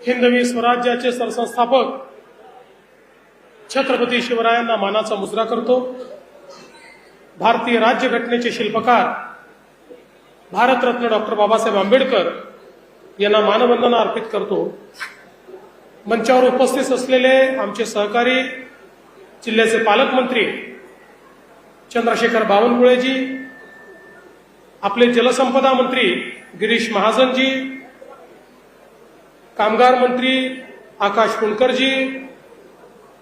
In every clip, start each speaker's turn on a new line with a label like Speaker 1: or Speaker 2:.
Speaker 1: हिंदवी स्वराज्याचे सरसंस्थापक छत्रपती शिवरायांना मानाचा मुजरा करतो। भारतीय राज्यघटनेचे शिल्पकार भारतरत्न डॉक्टर बाबासाहेब आंबेडकर यांना मानवंदना अर्पित करतो। मंचावर उपस्थित असलेले आमचे सहकारी जिल्ह्याचे पालकमंत्री चंद्रशेखर बावनकुळेजी, आपले जलसंपदा मंत्री गिरीश महाजनजी, कामगार मंत्री आकाश कुणकरजी,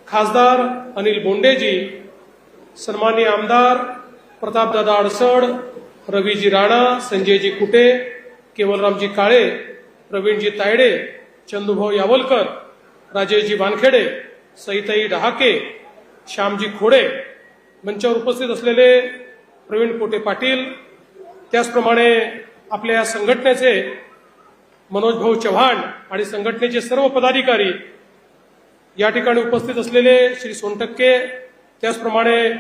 Speaker 1: खासदार अनिल बोंडेजी, सन्माननीय आमदार प्रतापदादा अडसड, रवीजी राणा, संजयजी कुटे, केवलरामजी काळे, प्रवीणजी तायडे, चंदूभाऊ यावलकर, राजेशजी वानखेडे, सईताई डहाके, श्यामजी खोडे, मंचावर उपस्थित असलेले प्रवीण पोटे पाटील, त्याचप्रमाणे आपल्या संघटनेचे मनोज भाऊ चव्हाण आणि संघटनेचे सर्व पदाधिकारी, या ठिकाणी उपस्थित असलेले श्री सोनटक्के, त्याचप्रमाणे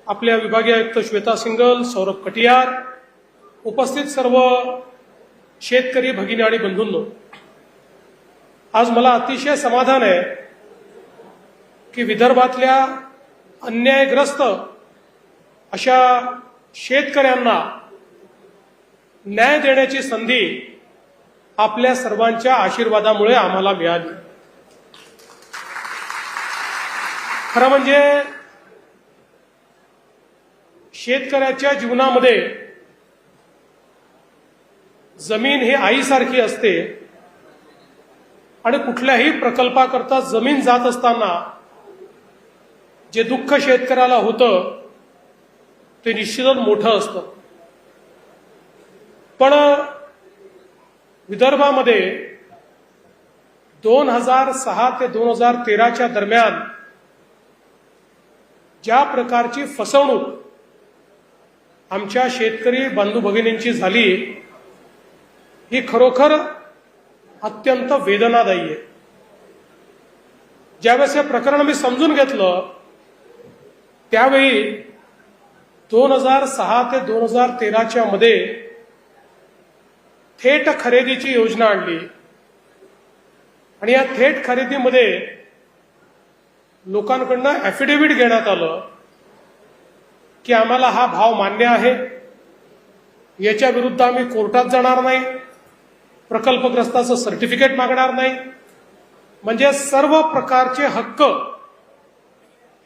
Speaker 1: आपल्या विभागीय आयुक्त श्वेता सिंगल, सौरभ कटियार, उपस्थित सर्व शेतकरी भगिनी आणि बंधूंनो, आज मला अतिशय समाधान आहे की विदर्भातल्या अन्यायग्रस्त अशा शेतकऱ्यांना न्याय देण्याची संधी आपल्या सर्वांच्या आशीर्वादामुळे आम्हाला मिळाली। खरं म्हणजे शेतकऱ्याच्या जीवनामध्ये जमीन ही आईसारखी असते आणि कुठल्याही प्रकल्पाकरता जमीन जात असताना जे दुःख शेतकऱ्याला होतं ते निश्चितच मोठं असतं। पण विदर्भामध्ये 2006 ते 2013च्या दरम्यान ज्या प्रकारची फसवणूक आमच्या शेतकरी बंधू भगिनींची झाली ही खरोखर अत्यंत वेदनादायी आहे। ज्यावेळेस हे प्रकरण मी समजून घेतलं त्यावेळी 2006 ते 2013च्या मध्ये थेट खरेदीची योजना आणली आणि या थेट खरेदीमध्ये लोकांकडून ॲफिडेव्हिट घेण्यात आलं की आम्हाला हा भाव मान्य आहे, याच्या विरुद्ध आम्ही कोर्टात जाणार नाही, प्रकल्पग्रस्ताचं सर्टिफिकेट मागणार नाही। म्हणजे सर्व प्रकारचे हक्क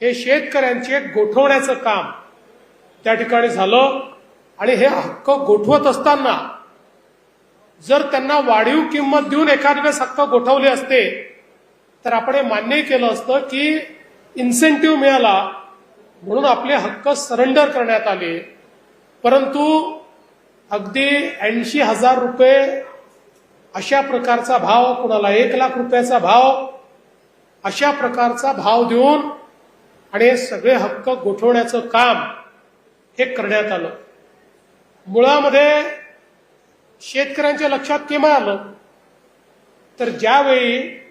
Speaker 1: हे शेतकऱ्यांचे गोठवण्याचं काम त्या ठिकाणी झालं आणि हे हक्क गोठवत असताना जर त्यांना वाढीव किंमत देऊन एखाद्या वेळेस हक्क गोठवले असते तर आपण हे मान्य केलं असतं की इन्सेंटिव्ह मिळाला म्हणून आपले हक्क सरेंडर करण्यात आले। परंतु अगदी 80,000 रुपये अशा प्रकारचा भाव, कुणाला 1 लाख रुपयाचा भाव, अशा प्रकारचा भाव देऊन आणि हे सगळे हक्क गोठवण्याचं काम हे करण्यात आलं। मुळामध्ये शेतकऱ्यांच्या लक्षात केव्हा आलं तर ज्यावेळी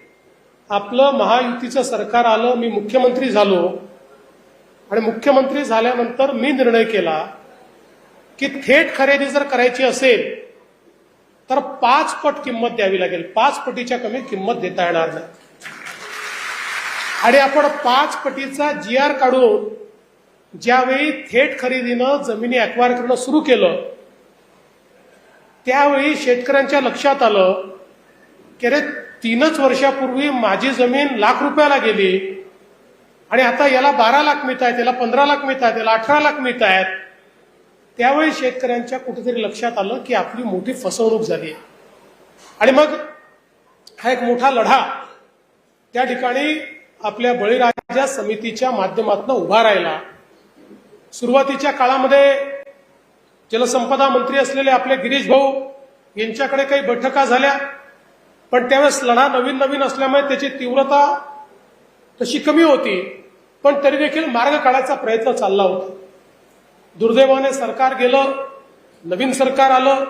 Speaker 1: आपलं महायुतीचं सरकार आलं, मी मुख्यमंत्री झालो आणि मुख्यमंत्री झाल्यानंतर मी निर्णय केला की थेट खरेदी जर करायची असेल तर 5 पट किंमत द्यावी लागेल, 5 पटीच्या कमी किंमत देता येणार नाही। आणि आपण 5 पटीचा GR काढून ज्यावेळी थेट खरेदीनं जमिनी ॲक्वायर करणं सुरू केलं त्यावेळी शेतकऱ्यांच्या लक्षात आलं की अरे 3च वर्षापूर्वी माझी जमीन लाख रुपयाला गेली आणि आता याला 12 लाख मिळत आहेत, याला 15 लाख मिळत आहेत, याला 18 लाख मिळत आहेत। त्यावेळी शेतकऱ्यांच्या कुठेतरी लक्षात आलं की आपली मोठी फसवणूक झाली आणि मग हा एक मोठा लढा त्या ठिकाणी आपल्या बळीराजा समितीच्या माध्यमातून उभा राहिला। सुरुवातीच्या काळामध्ये जलसंपदा मंत्री असलेले आपले गिरीश भाऊ यांच्याकडे काही बैठका झाल्या, पण त्यावेळेस लढा नवीन असल्यामुळे त्याची तीव्रता तशी कमी होती, पण तरी देखील मार्ग काढायचा प्रयत्न चालला होता। दुर्दैवाने सरकार गेलं, नवीन सरकार आलं।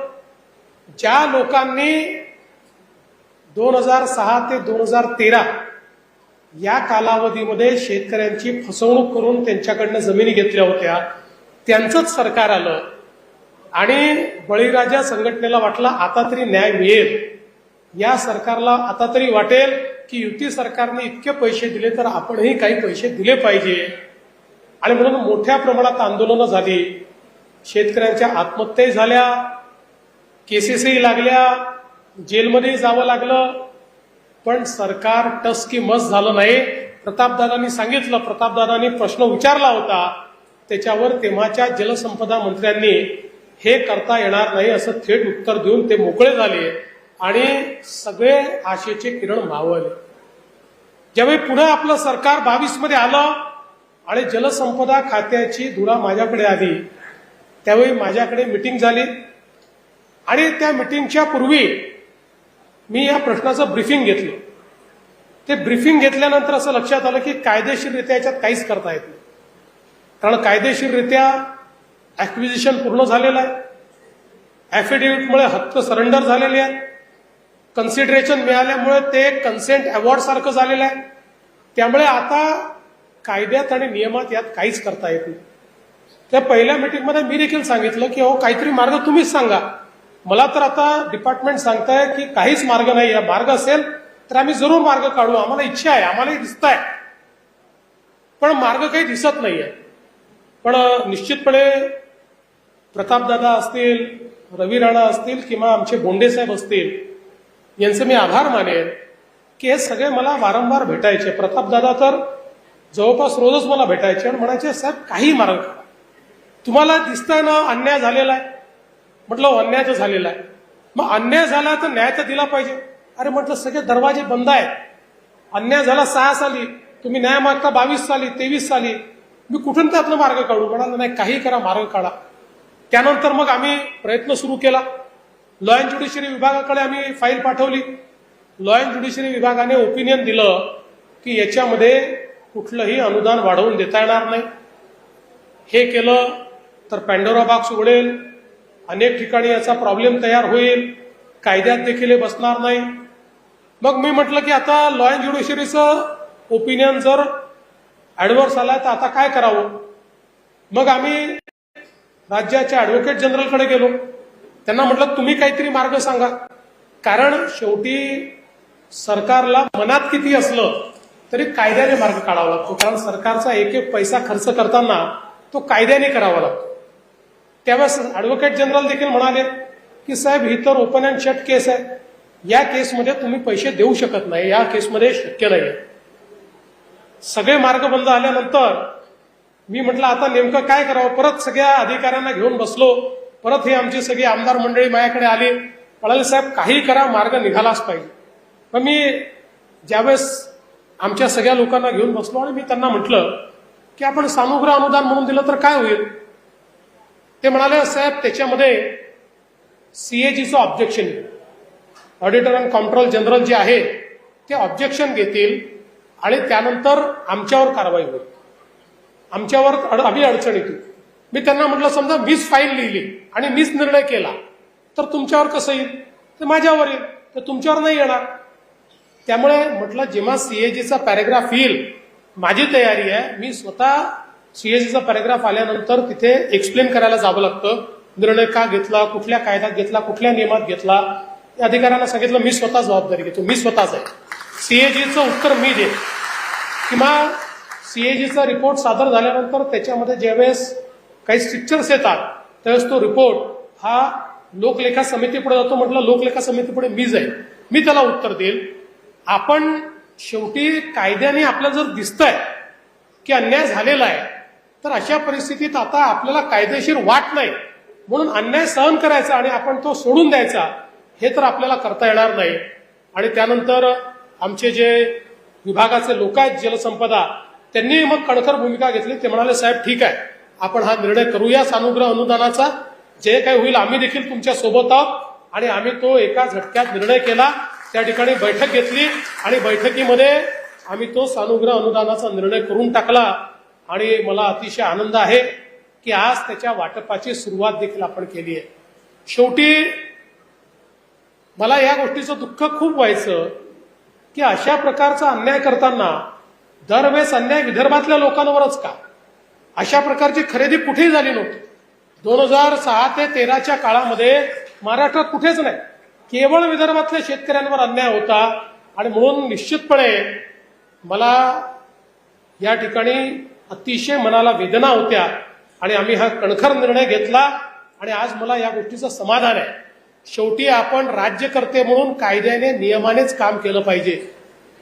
Speaker 1: ज्या लोकांनी 2006 ते 2013 या कालावधीमध्ये शेतकऱ्यांची फसवणूक करून त्यांच्याकडनं जमिनी घेतल्या होत्या त्यांचंच सरकार आलं आणि बळीराजा संघटनेला वाटलं आता तरी न्याय मिळेल, या सरकारला आता तरी वाटेल की युती सरकारने इतके पैसे दिले तर आपणही काही पैसे दिले पाहिजे, आणि म्हणून मोठ्या प्रमाणात आंदोलनं झाली, शेतकऱ्यांच्या आत्महत्याही झाल्या, केसेसही लागल्या, जेलमध्ये जावं लागलं, पण सरकार टस की मस झालं नाही. प्रतापदादांनी सांगितलं, प्रतापदादांनी प्रश्न विचारला होता, त्याच्यावर तेव्हाच्या जलसंपदा मंत्र्यांनी हे करता येणार नाही असं थेट उत्तर देऊन ते मोकळे झाले आणि सगळे आशेचे किरण मावळले. ज्यावेळी पुन्हा आपलं सरकार 22 मध्ये आलं आणि जलसंपदा खात्याची धुरा माझ्याकडे आली, त्यावेळी माझ्याकडे मीटिंग झाली आणि त्या मीटिंगच्या पूर्वी मी या प्रश्नाचं ब्रीफिंग घेतलं. ते ब्रीफिंग घेतल्यानंतर असं लक्षात आलं की कायदेशीररित्या याच्यात काहीच करता येत नाही, कारण कायदेशीररित्या ऍक्विजिशन पूर्ण झालेलं आहे, ऍफिडेव्हिटमुळे हक्क सरेंडर झालेले आहेत, कन्सिडरेशन मिळाल्यामुळे ते कन्सेंट अवॉर्ड सारखं झालेलं आहे. त्यामुळे आता कायद्यात आणि नियमात यात काहीच करता येत नाही. त्या पहिल्या मीटिंगमध्ये मी देखील सांगितलं की हो काहीतरी मार्ग तुम्हीच सांगा. मला तर आता डिपार्टमेंट सांगताय की काहीच मार्ग नाही आहे, मार्ग असेल तर आम्ही जरूर मार्ग काढू, आम्हाला इच्छा आहे, आम्हालाही दिसत आहे, पण मार्ग काही दिसत नाहीये. पण निश्चितपणे प्रतापदादा असतील, रवी राणा असतील किंवा आमचे बोंडे साहेब असतील, यांचे मी आभार मानेन की हे सगळे मला वारंवार भेटायचे. प्रतापदादा तर जवळपास रोजच मला भेटायचे आणि म्हणायचे साहेब काही मार्ग काढा, तुम्हाला दिसतंय ना अन्याय झालेला आहे. म्हटलं अन्याय तर झालेला आहे, मग अन्याय झाला तर न्याय तर दिला पाहिजे. अरे म्हटलं सगळे दरवाजे बंद आहेत, अन्याय झाला 6 साली, तुम्ही न्याय मागता 22 साली 23 साली, मी कुठून त्यातनं मार्ग काढू. म्हणाला नाही काही करा, मार्ग काढा. त्यानंतर मग आम्ही प्रयत्न सुरू केला. लॉ अँड ज्युडिशरी विभागाकडे आम्ही फाईल पाठवली. लॉ अँड ज्युडिशरी विभागाने ओपिनियन दिलं की याच्यामध्ये कुठलंही अनुदान वाढवून देता येणार नाही. हे केलं तर पॅन्डोरा बॉक्स उघडेल, अनेक ठिकाणी याचा प्रॉब्लेम तयार होईल, कायद्यात देखील हे बसणार नाही. मग मी म्हटलं की आता लॉ अँड ज्युडिशरीचं ओपिनियन जर ऍडव्हर्स आला तर आता काय करावं. मग आम्ही राज्याच्या ऍडव्होकेट जनरलकडे गेलो. त्यांना म्हटलं तुम्ही काहीतरी मार्ग सांगा, कारण शेवटी सरकारला मनात किती असलं तरी कायद्याने मार्ग काढावा लागतो, कारण सरकारचा एक एक पैसा खर्च करताना तो कायद्याने करावा लागतो. त्यावेळेस ऍडव्होकेट जनरल देखील म्हणाले की साहेब ही तर ओपन अँड शट केस आहे, या केसमध्ये तुम्ही पैसे देऊ शकत नाही, या केसमध्ये शक्य नाही. सगळे मार्ग बंद आल्यानंतर मी म्हटलं आता नेमकं काय करावं. परत सगळ्या अधिकाऱ्यांना घेऊन बसलो. परत हे आमची सगळी आमदार मंडळी माझ्याकडे आली, म्हणाले साहेब काही करा, मार्ग निघालाच पाहिजे. मग मी ज्यावेळेस आमच्या सगळ्या लोकांना घेऊन बसलो आणि मी त्यांना म्हटलं की आपण सानुग्रह अनुदान म्हणून दिलं तर काय होईल. ते म्हणाले साहेब त्याच्यामध्ये सीएजीचं objection, auditor and comptroller general जे आहे ते ऑब्जेक्शन घेतील आणि त्यानंतर आमच्यावर कारवाई होईल, आमच्यावर आम्ही अडचण येतील. मी त्यांना म्हटलं समजा मीच फाईल लिहिली आणि मीच निर्णय केला तर तुमच्यावर कसं येईल, ते माझ्यावर येईल, तर तुमच्यावर नाही येणार. त्यामुळे म्हटलं जेव्हा सीएजीचा पॅरेग्राफ येईल, माझी तयारी आहे, मी स्वतः सीएजीचा पॅरेग्राफ आल्यानंतर तिथे एक्सप्लेन करायला जावं लागतं, निर्णय का घेतला, कुठल्या कायद्यात घेतला, कुठल्या नियमात घेतला. अधिकाऱ्यांना सांगितलं मी स्वतः जबाबदारी घेतो, मी स्वतःच आहे, सीएजीचं उत्तर मी देईन. किंवा सीएजीचा रिपोर्ट सादर झाल्यानंतर त्याच्यामध्ये ज्यावेळेस काही स्ट्रिक्चर्स येतात त्यावेळेस तो रिपोर्ट हा लोकलेखा समितीपुढे जातो. म्हटलं लोकलेखा समितीपुढे मी जाईल, मी त्याला उत्तर देईल. आपण शेवटी कायद्याने आपल्याला जर दिसतंय की अन्याय झालेला आहे तर अशा परिस्थितीत आता आपल्याला कायदेशीर वाट नाही, म्हणून अन्याय सहन करायचा आणि आपण तो सोडून द्यायचा, हे तर आपल्याला करता येणार नाही. आणि त्यानंतर आमचे जे विभागाचे लोक आहेत जलसंपदा, त्यांनी मग कणखर भूमिका घेतली. ते म्हणाले साहेब ठीक आहे, आपण हा निर्णय करूया सानुग्रह अनुदानाचा, जे काही होईल आम्ही देखील तुमच्या सोबत आहोत. आणि आम्ही तो एका झटक्यात निर्णय केला. त्या ठिकाणी बैठक घेतली आणि बैठकीमध्ये आम्ही तो सानुग्रह अनुदानाचा निर्णय करून टाकला. आणि मला अतिशय आनंद आहे की आज त्याच्या वाटपाची सुरुवात देखील आपण केली आहे. शेवटी मला या गोष्टीचं दुःख खूप व्हायचं की अशा प्रकारचा अन्याय करताना दरवेळेस अन्याय विदर्भातल्या लोकांवरच का. अशा प्रकारची खरेदी कुठेही झाली नव्हती. 2006 ते 13च्या काळामध्ये महाराष्ट्रात कुठेच नाही. केवळ विदर्भातल्या शेतकऱ्यांवर अन्याय होता आणि म्हणून निश्चितपणे मला या ठिकाणी अतिशय मनाला वेदना होत्या आणि आम्ही हा कणखर निर्णय घेतला आणि आज मला या गोष्टीचं समाधान आहे. शेवटी आपण राज्यकर्ते म्हणून कायद्याने नियमानेच काम केलं पाहिजे.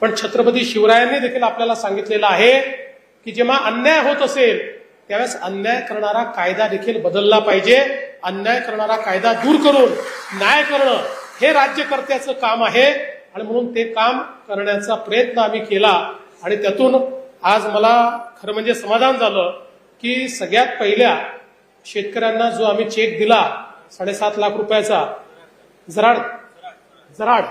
Speaker 1: पण छत्रपती शिवरायांनी देखील आपल्याला सांगितलेलं आहे की जेव्हा अन्याय होत असेल त्यावेळेस अन्याय करणारा कायदा देखील बदलला पाहिजे. अन्याय करणारा कायदा दूर करून न्याय करणं हे राज्यकर्त्याचं काम आहे आणि म्हणून ते काम करण्याचा प्रयत्न आम्ही केला आणि त्यातून आज मला खरं म्हणजे समाधान झालं की सगळ्यात पहिल्या शेतकऱ्यांना जो आम्ही चेक दिला 7.5 लाख रुपयाचा जराड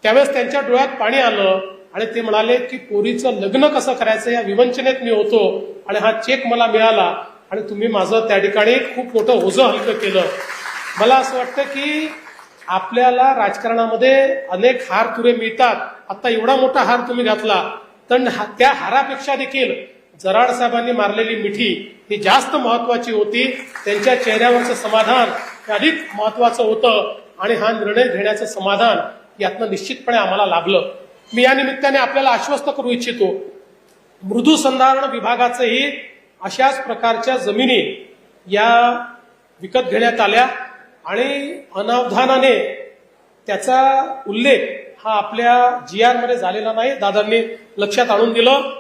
Speaker 1: त्यावेळेस त्यांच्या डोळ्यात पाणी आलं आणि ते म्हणाले की पोरीचं लग्न कसं करायचं या विवंचनेत मी होतो आणि हा चेक मला मिळाला आणि तुम्ही माझं त्या ठिकाणी खूप मोठं ओझं हलकं केलं. मला असं वाटतं की आपल्याला राजकारणामध्ये अनेक हार तुरे मिळतात. आता एवढा मोठा हार तुम्ही घातला तर त्या हारापेक्षा देखील जराड साहेबांनी मारलेली मिठी ही जास्त महत्वाची होती. त्यांच्या चेहऱ्यावरचं समाधान हे अधिक महत्वाचं होतं आणि हा निर्णय घेण्याचं समाधान यातनं निश्चितपणे आम्हाला लाभलं. मी या निमित्ताने आपल्याला आश्वस्त करू इच्छितो, मृदू संधारण विभागाचंही अशाच प्रकारच्या जमिनी या विकत घेण्यात आल्या आणि अनावधानाने त्याचा उल्लेख हा आपल्या GR मध्ये झालेला नाही. दादांनी लक्षात आणून दिलं.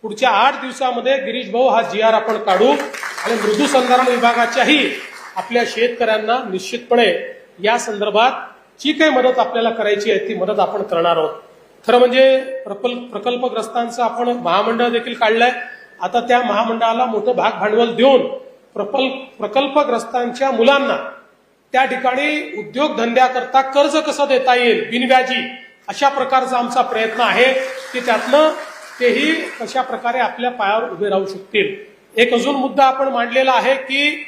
Speaker 1: पुढच्या 8 दिवसामध्ये गिरीश भाऊ हा GR आपण काढू आणि मृदू संधारण विभागाच्याही आपल्या शेतकऱ्यांना निश्चितपणे या संदर्भात जी काही मदत आपल्याला करायची आहे ती मदत आपण करणार आहोत. खरं म्हणजे प्रकल्पग्रस्तांचं आपण महामंडळ देखील काढलंय. आता त्या महामंडळाला मोठं भाग भांडवल देऊन प्रकल्पग्रस्तांच्या मुलांना त्या ठिकाणी उद्योगधंद्याकरता कर्ज कसं देता येईल बिनव्याजी अशा प्रकारचा आमचा प्रयत्न आहे की त्यातनं तेही कशा प्रकारे आपल्या पायावर उभे राहू शकतील. एक अजून मुद्दा आपण मांडलेला आहे की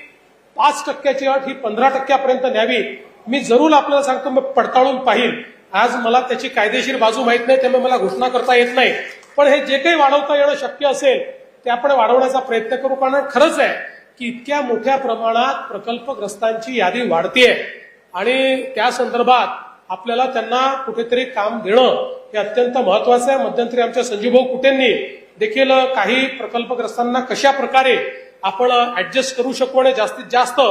Speaker 1: 5% अट ही 15% न्यावी. मी जरूर आपल्याला सांगतो, मी पडताळून पाहिल. आज मला त्याची कायदेशीर बाजू माहित नाही त्यामुळे मला घोषणा करता येत नाही. पण हे जे काही वाढवता येणं शक्य असेल ते आपण वाढवण्याचा प्रयत्न करू. कारण खरंच आहे की इतक्या मोठ्या प्रमाणात प्रकल्पग्रस्तांची यादी वाढतीये आणि त्या संदर्भात आपल्याला त्यांना कुठेतरी काम देणं हे अत्यंत महत्वाचं आहे. मध्यंतरी आमच्या संजीवभाऊ कुटेंनी देखील काही प्रकल्पग्रस्तांना कशा प्रकारे आपण ऍडजस्ट करू शकू आणि जास्तीत जास्त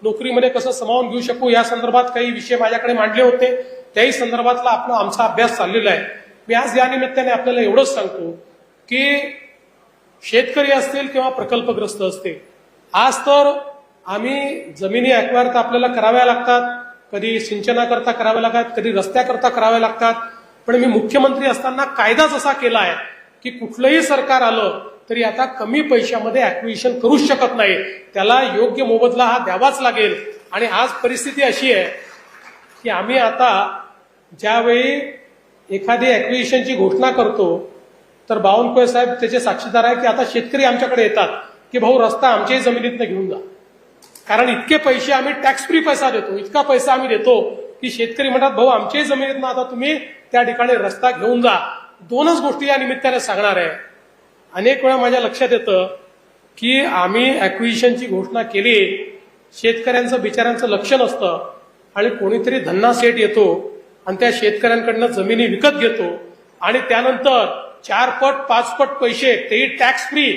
Speaker 1: नोकरीमध्ये कसं सामावून घेऊ शकू या संदर्भात काही विषय माझ्याकडे मांडले होते. त्याही संदर्भातला आमचा अभ्यास चाललेला आहे. मी आज या निमित्ताने आपल्याला एवढंच सांगतो की शेतकरी असतील किंवा प्रकल्पग्रस्त असतील, आज तर आम्ही जमिनी ऍक्वायर तर आपल्याला कराव्या लागतात, कधी सिंचनाकरता कराव्या लागतात, कधी रस्त्याकरता कराव्या लागतात. पण मी मुख्यमंत्री असताना कायदा जसा केला आहे की कुठलंही सरकार आलं तरी आता कमी पैशामध्ये ऍक्विजिशन करूच शकत नाही, त्याला योग्य मोबदला हा द्यावाच लागेल. आणि आज परिस्थिती अशी आहे की आम्ही आता ज्यावेळी एखादी ऍक्विजिशनची घोषणा करतो तर बावनकुळे साहेब त्याचे साक्षीदार आहे की आता शेतकरी आमच्याकडे येतात की भाऊ रस्ता आमच्याही जमिनीतनं घेऊन जा, कारण इतके पैसे आम्ही टॅक्स फ्री पैसा देतो, इतका पैसा आम्ही देतो की शेतकरी म्हणतात भाऊ आमच्याही जमिनीतनं आता तुम्ही त्या ठिकाणी रस्ता घेऊन जा. 2च गोष्टी या निमित्ताने सांगणार आहे. अनेक वेळा माझ्या लक्षात येतं की आम्ही ऍक्विजिशनची घोषणा केली, शेतकऱ्यांचं बिचाऱ्यांचं लक्ष नसतं आणि कोणीतरी धन्ना सेठ येतो आणि त्या शेतकऱ्यांकडनं जमिनी विकत घेतो आणि त्यानंतर 4 पट 5 पट पैसे तेही टॅक्स फ्री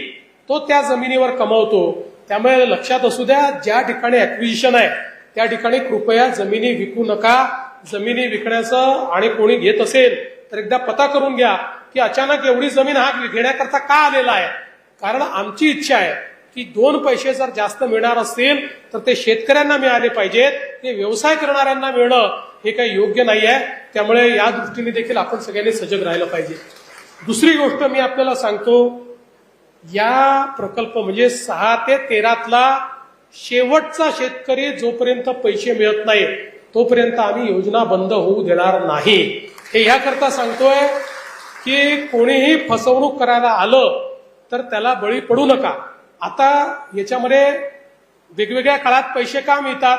Speaker 1: तो त्या जमिनीवर कमवतो. त्यामुळे लक्षात असू द्या, ज्या ठिकाणी ऍक्विजिशन आहे त्या ठिकाणी कृपया जमिनी विकू नका. जमिनी विकण्याचं आणि कोणी घेत असेल तर एकदा पता करून घ्या की अचानक एवढी जमीन हा घेण्याकरता का आलेला आहे. कारण आमची इच्छा आहे की 2 पैसे जर जास्त मिळणार असतील तर ते शेतकऱ्यांना मिळाले पाहिजेत, ते व्यवसाय करणाऱ्यांना मिळणं हे काही योग्य नाही आहे. त्यामुळे या दृष्टीने देखील आपण सगळ्यांनी सजग राहिलं पाहिजे. दुसरी गोष्ट मी आपल्याला सांगतो, या प्रकल्प म्हणजे 6 ते 13 शेवटचा शेतकरी जोपर्यंत पैसे मिळत नाही तोपर्यंत आम्ही योजना बंद होऊ देणार नाही. हे ह्याकरता सांगतोय की कोणीही फसवणूक करायला आलं तर त्याला बळी पडू नका. आता याच्यामध्ये वेगवेगळ्या काळात पैसे का मिळतात,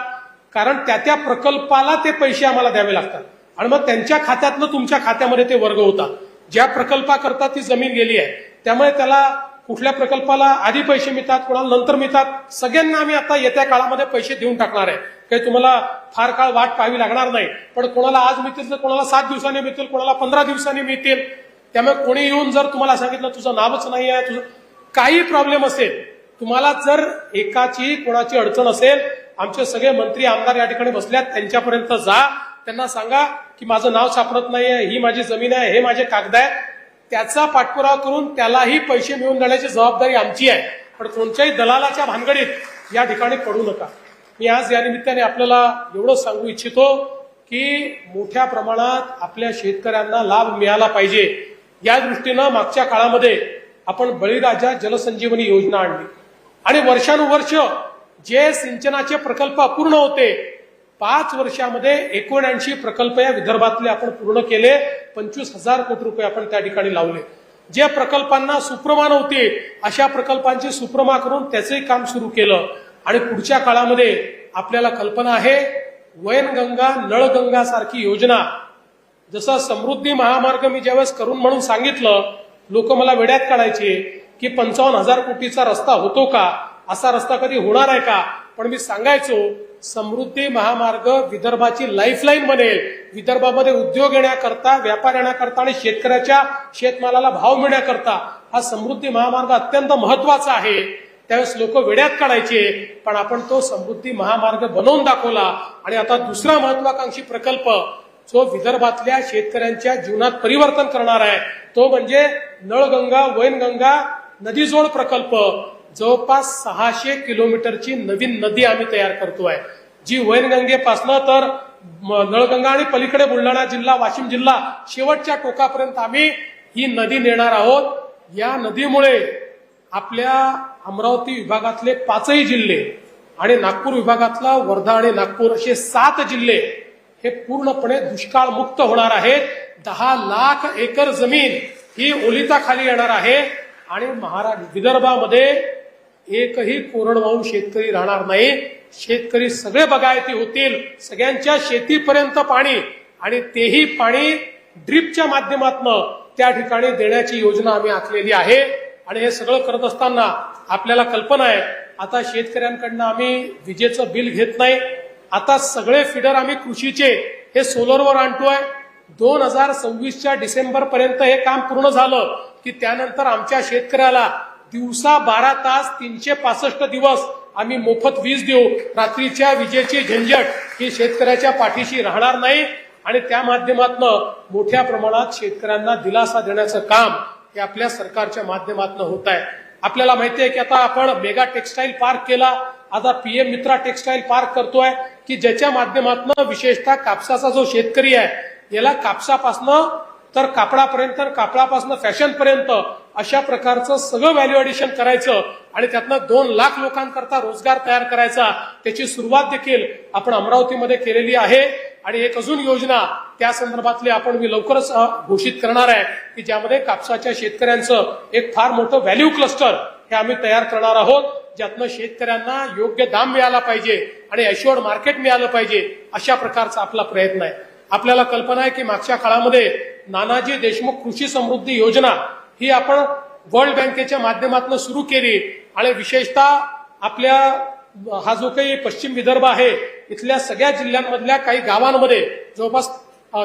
Speaker 1: कारण त्या प्रकल्पाला ते पैसे आम्हाला द्यावे लागतात आणि मग त्यांच्या खात्यातनं तुमच्या खात्यामध्ये ते वर्ग होतात. ज्या प्रकल्पाकरता ती जमीन गेली आहे त्यामुळे त्याला कुठल्या प्रकल्पाला आधी पैसे मिळतात, कोणाला नंतर मिळतात, सगळ्यांना आम्ही आता येत्या काळामध्ये पैसे देऊन टाकणार आहे. काही तुम्हाला फार काळ वाट पाहावी लागणार नाही. पण कोणाला आज मिळतील तर कोणाला 7 दिवसांनी मिळतील, कोणाला 15 दिवसांनी मिळतील. त्यामुळे कोणी येऊन जर तुम्हाला सांगितलं तुझं नावच नाही आहे, तुझं काही प्रॉब्लेम असेल, तुम्हाला जर एकाची कोणाची अडचण असेल, आमचे सगळे मंत्री आमदार या ठिकाणी बसल्यात, त्यांच्यापर्यंत जा, त्यांना सांगा की माझं नाव सापडत नाहीये, ही माझी जमीन आहे, हे माझे कागद आहे. त्याचा पाठपुरावा करून त्यालाही पैसे मिळवून देण्याची जबाबदारी आमची आहे. पण कोणत्याही दलालाच्या भानगडीत या ठिकाणी पडू नका. मी आज या निमित्ताने आपल्याला एवढं सांगू इच्छितो की मोठ्या प्रमाणात आपल्या शेतकऱ्यांना लाभ मिळाला पाहिजे. या दृष्टीनं मागच्या काळामध्ये आपण बळीराजा जलसंजीवनी योजना आणली आणि वर्षानुवर्ष जे सिंचनाचे प्रकल्प अपूर्ण होते, 5 वर्षामध्ये 79 प्रकल्प या विदर्भातले आपण पूर्ण केले. 25,000 कोटी रुपये आपण त्या ठिकाणी लावले. जे प्रकल्पांना सुप्रमा नव्हते अशा प्रकल्पांची सुप्रमा करून त्याचंही काम सुरू केलं. आणि पुढच्या काळामध्ये आपल्याला कल्पना आहे वैनगंगा नळगंगा सारखी योजना, जसं समृद्धी महामार्ग मी ज्यावेळेस करून म्हणून सांगितलं, लोक मला वेड्यात काढायचे की 55,000 कोटीचा रस्ता होतो का, असा रस्ता कधी होणार आहे का. पण मी सांगायचो समृद्धी महामार्ग विदर्भाची लाईफलाईन बनेल. विदर्भामध्ये उद्योग येण्याकरता, व्यापार येण्याकरता आणि शेतकऱ्याच्या शेतमालाला भाव मिळण्याकरता हा समृद्धी महामार्ग अत्यंत महत्वाचा आहे. त्यावेळेस लोक वेड्यात काढायचे, पण आपण तो समृद्धी महामार्ग बनवून दाखवला. आणि आता दुसरा महत्वाकांक्षी प्रकल्प जो विदर्भातल्या शेतकऱ्यांच्या जीवनात परिवर्तन करणार आहे तो म्हणजे नळगंगा वैनगंगा नदीजोड प्रकल्प. जवळपास 600 किलोमीटरची नवीन नदी आम्ही तयार करतोय, जी वैनगंगेपासनं तर नळगंगा आणि पलीकडे बुलढाणा जिल्हा, वाशिम जिल्हा शेवटच्या टोकापर्यंत आम्ही ही नदी नेणार आहोत. या नदीमुळे आपल्या अमरावती विभागातले 5ही जिल्हे आणि नागपूर विभागातला वर्धा आणि नागपूर असे 7 जिल्हे हे पूर्णपणे दुष्काळ मुक्त होणार आहेत. 10 लाख एकर जमीन ही ओलिताखाली येणार आहे आणि विदर्भामध्ये एकही कोरडवाहू शेतकरी राहणार नाही. शेतकरी सगळे बागायती होतील, सगळ्यांच्या शेतीपर्यंत पाणी, आणि तेही पाणी ड्रीपच्या माध्यमातून त्या ठिकाणी देण्याची योजना आम्ही आखलेली आहे. आणि हे सगळं करत असताना आपल्याला कल्पना आहे, आता शेतकऱ्यांकडनं आम्ही विजेचं बिल घेत नाही. आता सगळे फिडर आम्ही कृषीचे हे सोलरवर आणतोय. 2026च्या डिसेंबर पर्यंत हे काम पूर्ण झालं की त्यानंतर आमच्या शेतकऱ्याला दिवसा 12 तास 365 दिवस आम्ही मोफत वीज देऊ. रात्रीच्या विजेची झंझट ही शेतकऱ्याच्या पाठीशी राहणार नाही. आणि त्या माध्यमातून मोठ्या प्रमाणात शेतकऱ्यांना दिलासा देण्याचं काम हे आपल्या सरकारच्या माध्यमातून होत आहे. आपल्याला माहिती आहे की आता आपण मेगा टेक्सटाईल पार्क केला, आता पीएम मित्रा टेक्सटाईल पार्क करतोय की ज्याच्या माध्यमातून विशेषतः कापसाचा जो शेतकरी आहे याला कापसापासनं तर कापडापर्यंत, कापडापासून फॅशनपर्यंत अशा प्रकारचं सगळं व्हॅल्यू ऍडिशन करायचं आणि त्यातनं 2 लाख लोकांकरता रोजगार तयार करायचा. त्याची सुरुवात देखील आपण अमरावतीमध्ये केलेली आहे. आणि एक अजून योजना त्या संदर्भातली आपण मी लवकरच घोषित करणार आहे की ज्यामध्ये कापसाच्या शेतकऱ्यांचं एक फार मोठं व्हॅल्यू क्लस्टर हे आम्ही तयार करणार आहोत, ज्यातनं शेतकऱ्यांना योग्य दाम मिळाला पाहिजे आणि अश्युअर्ड मार्केट मिळालं पाहिजे, अशा प्रकारचा आपला प्रयत्न आहे. आपल्याला कल्पना आहे की मागच्या काळामध्ये नानाजी देशमुख कृषी समृद्धी योजना ही आपण वर्ल्ड बँकेच्या माध्यमातून सुरू केली. आणि विशेषतः आपल्या हा जो काही पश्चिम विदर्भ आहे इथल्या सगळ्या जिल्ह्यांमधल्या काही गावांमध्ये जवळपास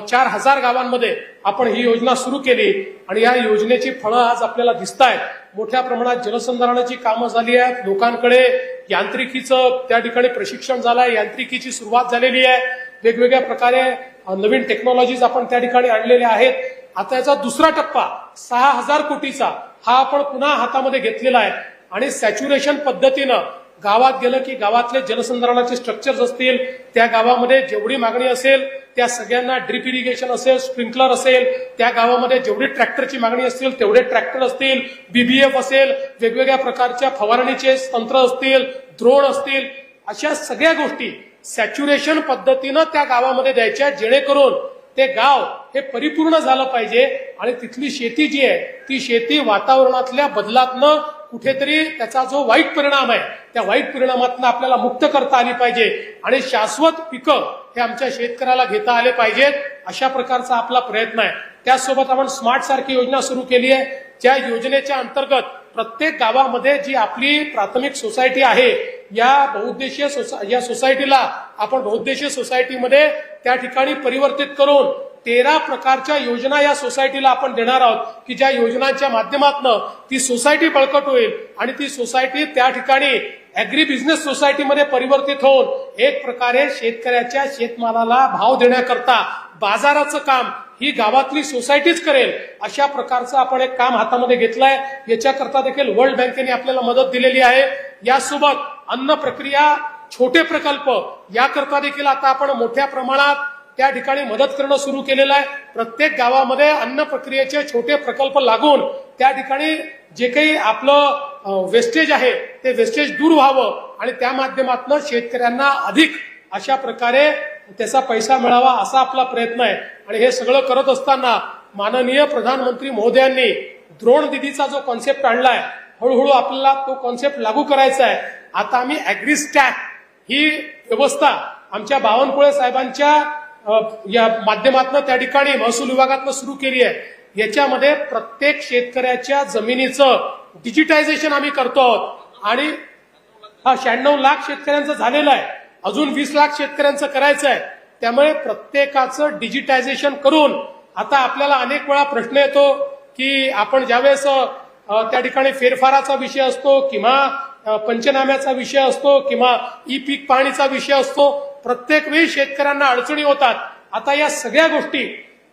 Speaker 1: 4,000 गावांमध्ये आपण ही योजना सुरू केली. आणि या योजनेची फळं आज आपल्याला दिसत आहेत. मोठ्या प्रमाणात जलसंधारणाची कामं झाली आहेत, लोकांकडे यांत्रिकीचं त्या ठिकाणी प्रशिक्षण झालं आहे, यांत्रिकीची सुरुवात झालेली आहे, वेगवेगळ्या प्रकारे नवीन टेक्नॉलॉजीज आपण त्या ठिकाणी आणलेल्या आहेत. आता याचा दुसरा टप्पा 6,000 कोटीचा हा आपण पुन्हा हातामध्ये घेतलेला आहे. आणि सॅच्युरेशन पद्धतीनं गावात गेलं की गावातले जलसंधारणाचे स्ट्रक्चर्स असतील, त्या गावामध्ये जेवढी मागणी असेल त्या सगळ्यांना ड्रिप इरिगेशन असेल, स्प्रिंकलर असेल, त्या गावामध्ये जेवढी ट्रॅक्टरची मागणी असतील तेवढे ट्रॅक्टर असतील, बीबीएफ असेल, वेगवेगळ्या प्रकारच्या फवारणीचे तंत्र असतील, ड्रोन असतील, अशा सगळ्या गोष्टी सॅच्युरेशन पद्धतीनं त्या गावामध्ये द्यायच्या, जेणेकरून ते गाव हे परिपूर्ण झालं पाहिजे. आणि तिथली शेती जी आहे ती शेती वातावरणातल्या बदलातनं कुठेतरी त्याचा जो वाईट परिणाम आहे त्या वाईट परिणामातनं आपल्याला मुक्त करता आली पाहिजे आणि शाश्वत पिकं हे आमच्या शेतकऱ्याला घेता आले पाहिजेत, अशा प्रकारचा आपला प्रयत्न आहे. त्याचसोबत आपण स्मार्ट सारखी योजना सुरू केली आहे. ज्या योजनेच्या अंतर्गत प्रत्येक गावामध्ये जी आपली प्राथमिक सोसायटी आहे या सोसायटीला आपण बहुउद्देशीय सोसायटीमध्ये त्या ठिकाणी परिवर्तित करून 13 प्रकारच्या योजना या सोसायटीला आपण देणार आहोत की ज्या योजनांच्या माध्यमातून ती सोसायटी बळकट होईल आणि ती सोसायटी त्या ठिकाणी ऍग्री बिझनेस सोसायटीमध्ये परिवर्तित होऊन एक प्रकारे शेतकऱ्याच्या शेतमालाला भाव देण्याकरता बाजाराचं काम ही गावातली सोसायटीच करेल अशा प्रकारचं आपण एक काम हातामध्ये घेतलंय। याच्याकरता देखील वर्ल्ड बँकेने आपल्याला मदत दिलेली आहे। यासोबत अन्न प्रक्रिया छोटे प्रकल्प याकरता देखील आता आपण मोठ्या प्रमाणात त्या ठिकाणी मदत करणं सुरू केलेलं आहे। प्रत्येक गावामध्ये अन्न प्रक्रियेचे छोटे प्रकल्प लागून त्या ठिकाणी जे काही आपलं वेस्टेज आहे ते वेस्टेज दूर व्हावं आणि त्या माध्यमातून शेतकऱ्यांना अधिक अशा प्रकारे त्याचा पैसा मिळावा असा आपला प्रयत्न आहे। आणि हे सगळं करत असताना माननीय प्रधानमंत्री महोदयांनी द्रोण दीदीचा जो कॉन्सेप्ट आणलाय हळूहळू आपल्याला तो कॉन्सेप्ट लागू करायचा आहे। आता आम्ही ऍग्रीस्टॅक ही व्यवस्था आमच्या बावनकुळे साहेबांच्या या माध्यमातून त्या ठिकाणी महसूल विभागातनं सुरू केली आहे। याच्यामध्ये प्रत्येक शेतकऱ्याच्या जमिनीचं डिजिटायझेशन आम्ही करतो आहोत आणि 96 लाख शेतकऱ्यांचं झालेलं आहे, अजून 20 लाख शेतकऱ्यांचं करायचं आहे। त्यामुळे प्रत्येकाचं डिजिटायझेशन करून आता आपल्याला अनेक वेळा प्रश्न येतो की आपण ज्यावेळेस त्या ठिकाणी फेरफाराचा विषय असतो किंवा पंचनाम्याचा विषय असतो किंवा ई पीक पाहणीचा विषय असतो, प्रत्येक वेळी शेतकऱ्यांना अडचणी होतात। आता या सगळ्या गोष्टी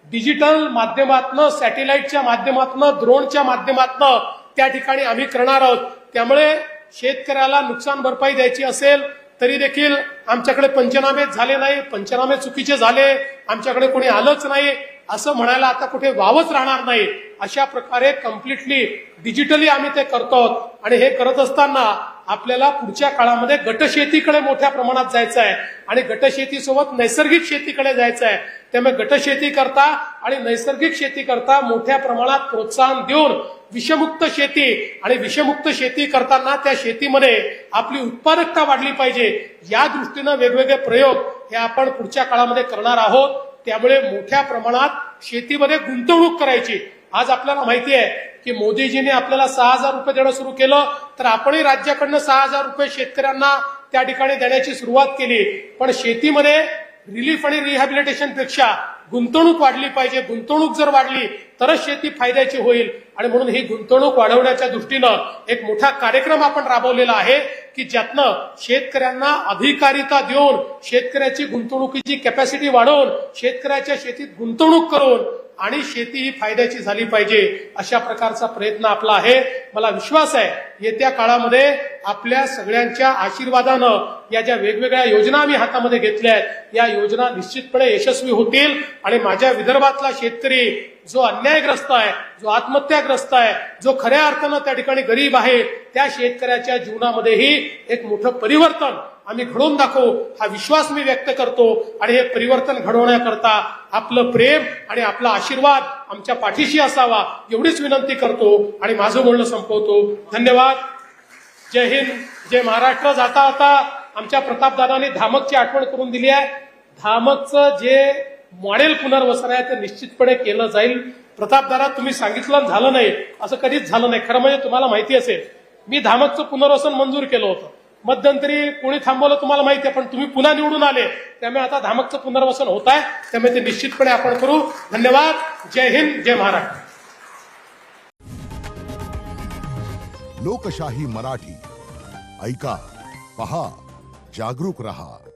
Speaker 1: डिजिटल माध्यमातून, सॅटेलाइटच्या माध्यमातून, ड्रोनच्या माध्यमातून त्या ठिकाणी आम्ही करणार आहोत। त्यामुळे शेतकऱ्याला नुकसान भरपाई द्यायची असेल तरी देखील आमच्याकडे पंचनामे झाले नाही, पंचनामे चुकीचे झाले, आमच्याकडे कोणी आलंच नाही असं म्हणायला आता कुठे वावच राहणार नाही। अशा प्रकारे कम्प्लिटली डिजिटली आम्ही ते करतो आणि हे करत असताना आपल्याला पुढच्या काळामध्ये गटशेतीकडे मोठ्या प्रमाणात जायचं आहे आणि गटशेतीसोबत नैसर्गिक शेतीकडे जायचं आहे। त्यामुळे गटशेती करता आणि नैसर्गिक शेती करता मोठ्या प्रमाणात प्रोत्साहन देऊन विषमुक्त शेती आणि विषमुक्त शेती करताना त्या शेतीमध्ये आपली उत्पादकता वाढली पाहिजे या दृष्टीनं वेगवेगळे प्रयोग हे आपण पुढच्या काळामध्ये करणार आहोत। त्यामुळे मोठ्या प्रमाणात शेतीमध्ये गुंतवणूक करायची। आज आपल्याला माहिती आहे की मोदीजींनी आपल्याला 6,000 रुपये देणं सुरू केलं, तर आपणही राज्याकडनं 6,000 रुपये शेतकऱ्यांना त्या ठिकाणी देण्याची सुरुवात केली। पण शेतीमध्ये रिलीफ आणि रिहॅबिलिटेशन पेक्षा गुंतवणूक वाढली पाहिजे। गुंतवणूक जर वाढली तरच शेती फायद्याची होईल आणि म्हणून ही गुंतवणूक वाढवण्याच्या दृष्टीनं एक मोठा कार्यक्रम आपण राबवलेला आहे की ज्यातनं शेतकऱ्यांना अधिकारिता देऊन शेतकऱ्याची गुंतवणुकीची कॅपॅसिटी वाढवून शेतकऱ्याच्या शेतीत गुंतवणूक करून आणि शेती ही फायद्याची झाली पाहिजे अशा प्रकारचा प्रयत्न आपला आहे। मला विश्वास आहे येत्या काळामध्ये आपल्या सगळ्यांच्या आशीर्वादानं या ज्या वेगवेगळ्या योजना आम्ही हातामध्ये घेतल्या आहेत या योजना निश्चितपणे यशस्वी होतील आणि माझ्या विदर्भातला शेतकरी जो अन्यायग्रस्त आहे, जो आत्महत्याग्रस्त आहे, जो खऱ्या अर्थानं त्या ठिकाणी गरीब आहे, त्या शेतकऱ्याच्या जीवनामध्येही एक मोठं परिवर्तन आम्ही घडवून दाखवू हा विश्वास मी व्यक्त करतो आणि हे परिवर्तन घडवण्याकरता आपलं प्रेम आणि आपला आशीर्वाद आमच्या पाठीशी असावा एवढीच विनंती करतो आणि माझं बोलणं संपवतो। धन्यवाद। जय हिंद, जय महाराष्ट्र। जाता आता आमच्या प्रतापदादांनी धामकची आठवण करून दिली आहे। धामकचं जे मॉडेल पुनर्वसन आहे ते निश्चितपणे केलं जाईल। प्रतापदादा तुम्ही सांगितलं झालं नाही असं कधीच झालं नाही। खरं म्हणजे तुम्हाला माहिती असेल मी धामकचं पुनर्वसन मंजूर केलं होतं, मध्यंतरी कोणी थांबवलं तुम्हाला माहिती आहे, पण तुम्ही पुन्हा निवडून आले त्यामुळे आता धामकचं पुनर्वसन होत आहे, त्यामुळे ते निश्चितपणे आपण करू। धन्यवाद। जय हिंद, जय महाराष्ट्र।
Speaker 2: लोकशाही मराठी ऐका, पहा, जागरूक रहा।